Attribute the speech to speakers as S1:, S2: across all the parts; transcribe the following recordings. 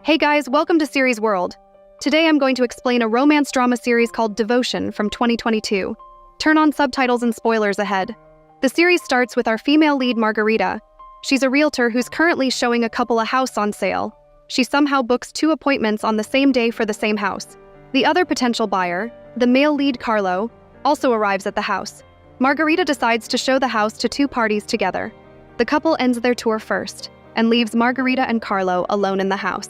S1: Hey guys, welcome to Series World. Today I'm going to explain a romance drama series called Devotion from 2022. Turn on subtitles and spoilers ahead. The series starts with our female lead Margarita. She's a realtor who's currently showing a couple a house on sale. She somehow books 2 appointments on the same day for the same house. The other potential buyer, the male lead Carlo, also arrives at the house. Margarita decides to show the house to 2 parties together. The couple ends their tour first and leaves Margarita and Carlo alone in the house.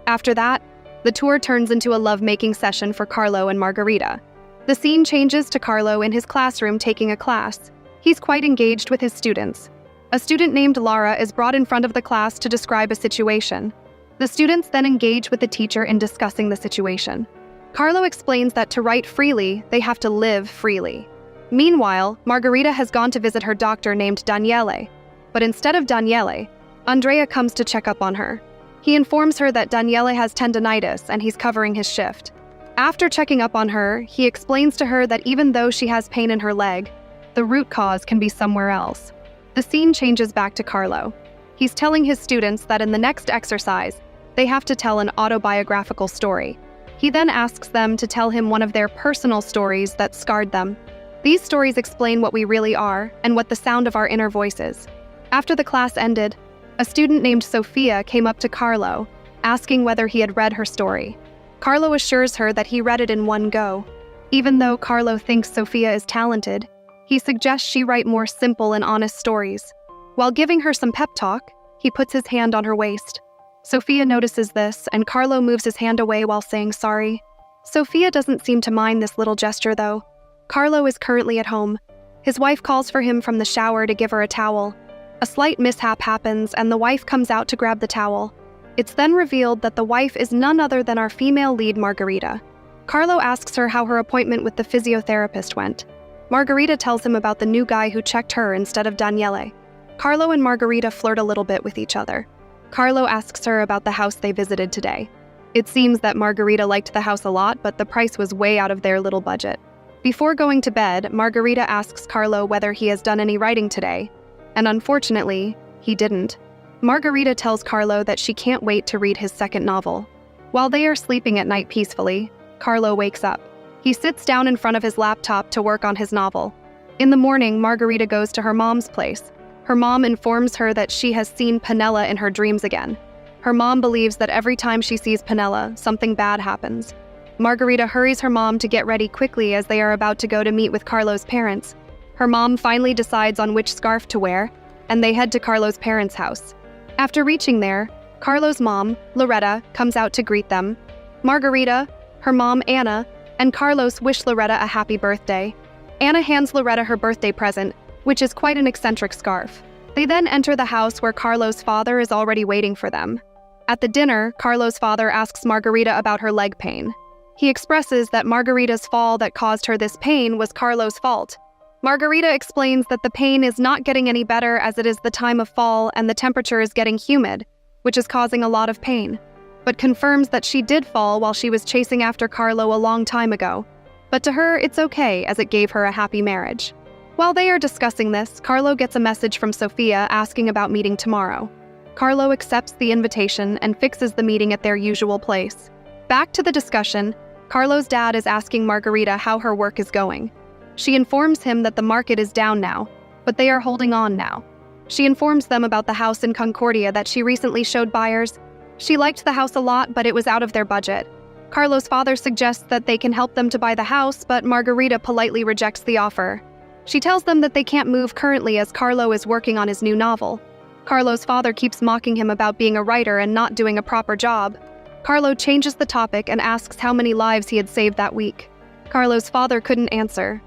S1: After that, the tour turns into a lovemaking session for Carlo and Margarita. The scene changes to Carlo in his classroom taking a class. He's quite engaged with his students. A student named Lara is brought in front of the class to describe a situation. The students then engage with the teacher in discussing the situation. Carlo explains that to write freely, they have to live freely. Meanwhile, Margarita has gone to visit her doctor named Daniele. But instead of Daniele, Andrea comes to check up on her. He informs her that Daniele has tendinitis and he's covering his shift. After checking up on her, he explains to her that even though she has pain in her leg, the root cause can be somewhere else. The scene changes back to Carlo. He's telling his students that in the next exercise, they have to tell an autobiographical story. He then asks them to tell him one of their personal stories that scarred them. These stories explain what we really are and what the sound of our inner voice is. After the class ended, a student named Sophia came up to Carlo, asking whether he had read her story. Carlo assures her that he read it in one go. Even though Carlo thinks Sophia is talented, he suggests she write more simple and honest stories. While giving her some pep talk, he puts his hand on her waist. Sophia notices this, and Carlo moves his hand away while saying sorry. Sophia doesn't seem to mind this little gesture, though. Carlo is currently at home. His wife calls for him from the shower to give her a towel. A slight mishap happens, and the wife comes out to grab the towel. It's then revealed that the wife is none other than our female lead Margarita. Carlo asks her how her appointment with the physiotherapist went. Margarita tells him about the new guy who checked her instead of Daniele. Carlo and Margarita flirt a little bit with each other. Carlo asks her about the house they visited today. It seems that Margarita liked the house a lot, but the price was way out of their little budget. Before going to bed, Margarita asks Carlo whether he has done any writing today, and unfortunately, he didn't. Margarita tells Carlo that she can't wait to read his second novel. While they are sleeping at night peacefully, Carlo wakes up. He sits down in front of his laptop to work on his novel. In the morning, Margarita goes to her mom's place. Her mom informs her that she has seen Penella in her dreams again. Her mom believes that every time she sees Penella, something bad happens. Margarita hurries her mom to get ready quickly as they are about to go to meet with Carlo's parents. Her mom finally decides on which scarf to wear, and they head to Carlo's parents' house. After reaching there, Carlo's mom, Loretta, comes out to greet them. Margarita, her mom, Anna, and Carlos wish Loretta a happy birthday. Anna hands Loretta her birthday present, which is quite an eccentric scarf. They then enter the house where Carlo's father is already waiting for them. At the dinner, Carlo's father asks Margarita about her leg pain. He expresses that Margarita's fall that caused her this pain was Carlo's fault. Margarita explains that the pain is not getting any better as it is the time of fall and the temperature is getting humid, which is causing a lot of pain, but confirms that she did fall while she was chasing after Carlo a long time ago. But to her, it's okay as it gave her a happy marriage. While they are discussing this, Carlo gets a message from Sophia asking about meeting tomorrow. Carlo accepts the invitation and fixes the meeting at their usual place. Back to the discussion, Carlo's dad is asking Margarita how her work is going. She informs him that the market is down now, but they are holding on now. She informs them about the house in Concordia that she recently showed buyers. She liked the house a lot, but it was out of their budget. Carlo's father suggests that they can help them to buy the house, but Margarita politely rejects the offer. She tells them that they can't move currently as Carlo is working on his new novel. Carlo's father keeps mocking him about being a writer and not doing a proper job. Carlo changes the topic and asks how many lives he had saved that week. Carlo's father couldn't answer.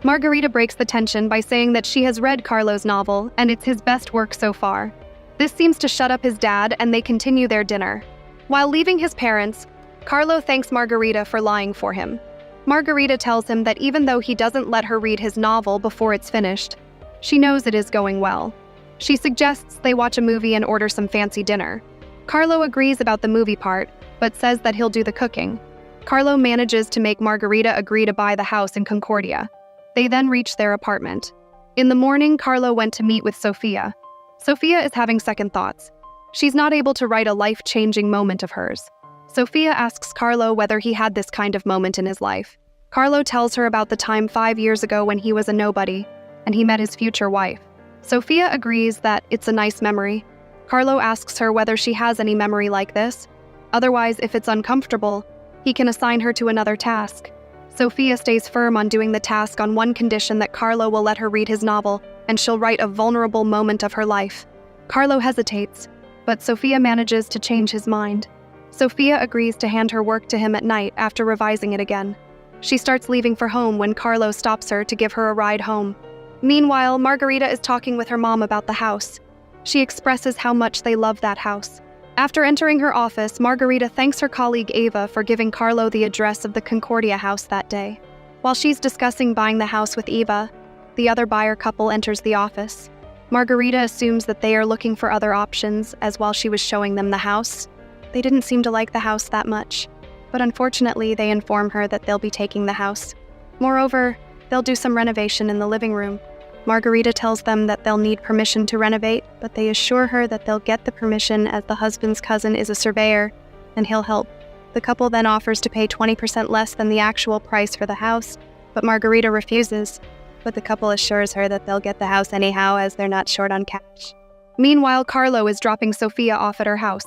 S1: Margarita breaks the tension by saying that she has read Carlo's novel and it's his best work so far. This seems to shut up his dad and they continue their dinner. While leaving his parents, Carlo thanks Margarita for lying for him. Margarita tells him that even though he doesn't let her read his novel before it's finished, she knows it is going well. She suggests they watch a movie and order some fancy dinner. Carlo agrees about the movie part, but says that he'll do the cooking. Carlo manages to make Margarita agree to buy the house in Concordia. They then reach their apartment. In the morning, Carlo went to meet with Sophia. Sophia is having second thoughts. She's not able to write a life-changing moment of hers. Sophia asks Carlo whether he had this kind of moment in his life. Carlo tells her about the time 5 years ago when he was a nobody, and he met his future wife. Sophia agrees that it's a nice memory. Carlo asks her whether she has any memory like this. Otherwise, if it's uncomfortable, he can assign her to another task. Sophia stays firm on doing the task on one condition: that Carlo will let her read his novel, and she'll write a vulnerable moment of her life. Carlo hesitates, but Sophia manages to change his mind. Sophia agrees to hand her work to him at night after revising it again. She starts leaving for home when Carlo stops her to give her a ride home. Meanwhile, Margarita is talking with her mom about the house. She expresses how much they love that house. After entering her office, Margarita thanks her colleague Ava for giving Carlo the address of the Concordia house that day. While she's discussing buying the house with Eva, the other buyer couple enters the office. Margarita assumes that they are looking for other options, as while she was showing them the house, they didn't seem to like the house that much. But unfortunately, they inform her that they'll be taking the house. Moreover, they'll do some renovation in the living room. Margarita tells them that they'll need permission to renovate, but they assure her that they'll get the permission as the husband's cousin is a surveyor, and he'll help. The couple then offers to pay 20% less than the actual price for the house, but Margarita refuses. But the couple assures her that they'll get the house anyhow, as they're not short on cash. Meanwhile, Carlo is dropping Sophia off at her house.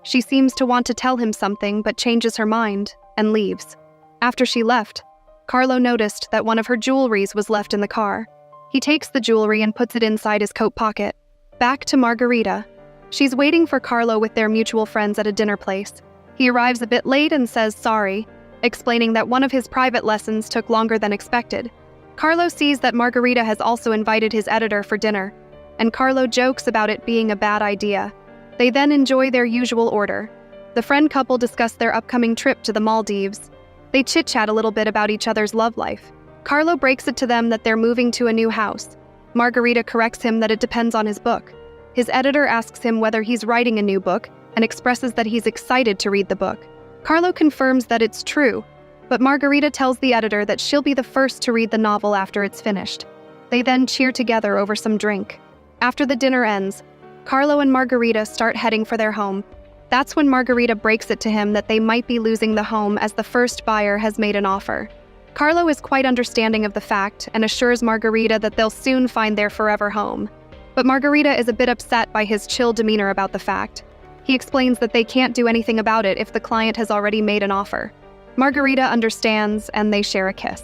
S1: She seems to want to tell him something, but changes her mind and leaves. After she left, Carlo noticed that one of her jewelries was left in the car. He takes the jewelry and puts it inside his coat pocket. Back to Margarita. She's waiting for Carlo with their mutual friends at a dinner place. He arrives a bit late and says sorry, explaining that one of his private lessons took longer than expected. Carlo sees that Margarita has also invited his editor for dinner, and Carlo jokes about it being a bad idea. They then enjoy their usual order. The friend couple discuss their upcoming trip to the Maldives. They chit-chat a little bit about each other's love life. Carlo breaks it to them that they're moving to a new house. Margarita corrects him that it depends on his book. His editor asks him whether he's writing a new book and expresses that he's excited to read the book. Carlo confirms that it's true, but Margarita tells the editor that she'll be the first to read the novel after it's finished. They then cheer together over some drink. After the dinner ends, Carlo and Margarita start heading for their home. That's when Margarita breaks it to him that they might be losing the home as the first buyer has made an offer. Carlo is quite understanding of the fact and assures Margarita that they'll soon find their forever home. But Margarita is a bit upset by his chill demeanor about the fact. He explains that they can't do anything about it if the client has already made an offer. Margarita understands, and they share a kiss.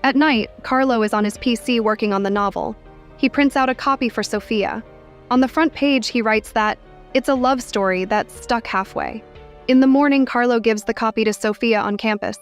S1: At night, Carlo is on his PC working on the novel. He prints out a copy for Sophia. On the front page, he writes that it's a love story that's stuck halfway. In the morning, Carlo gives the copy to Sophia on campus.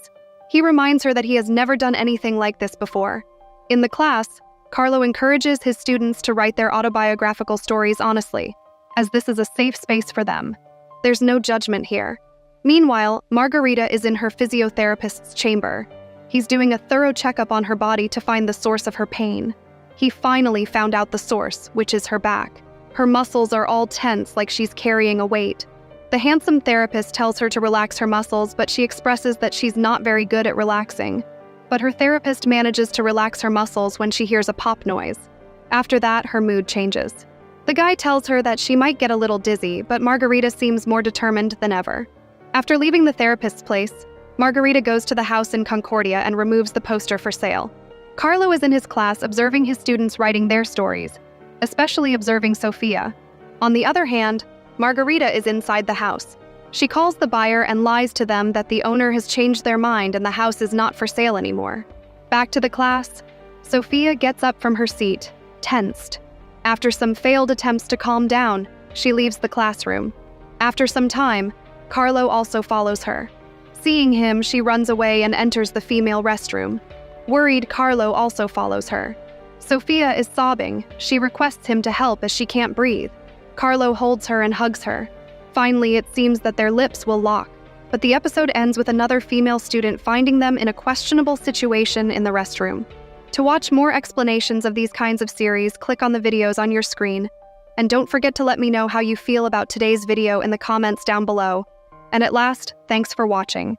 S1: He reminds her that he has never done anything like this before. In the class, Carlo encourages his students to write their autobiographical stories honestly, as this is a safe space for them. There's no judgment here. Meanwhile, Margarita is in her physiotherapist's chamber. He's doing a thorough checkup on her body to find the source of her pain. He finally found out the source, which is her back. Her muscles are all tense, like she's carrying a weight. The handsome therapist tells her to relax her muscles, but she expresses that she's not very good at relaxing. But her therapist manages to relax her muscles when she hears a pop noise. After that, her mood changes. The guy tells her that she might get a little dizzy, but Margarita seems more determined than ever. After leaving the therapist's place, Margarita goes to the house in Concordia and removes the poster for sale. Carlo is in his class observing his students writing their stories, especially observing Sophia. On the other hand, Margarita is inside the house. She calls the buyer and lies to them that the owner has changed their mind and the house is not for sale anymore. Back to the class, Sophia gets up from her seat, tensed. After some failed attempts to calm down, she leaves the classroom. After some time, Carlo also follows her. Seeing him, she runs away and enters the female restroom. Worried, Carlo also follows her. Sophia is sobbing. She requests him to help as she can't breathe. Carlo holds her and hugs her. Finally, it seems that their lips will lock, but the episode ends with another female student finding them in a questionable situation in the restroom. To watch more explanations of these kinds of series, click on the videos on your screen. And don't forget to let me know how you feel about today's video in the comments down below. And at last, thanks for watching.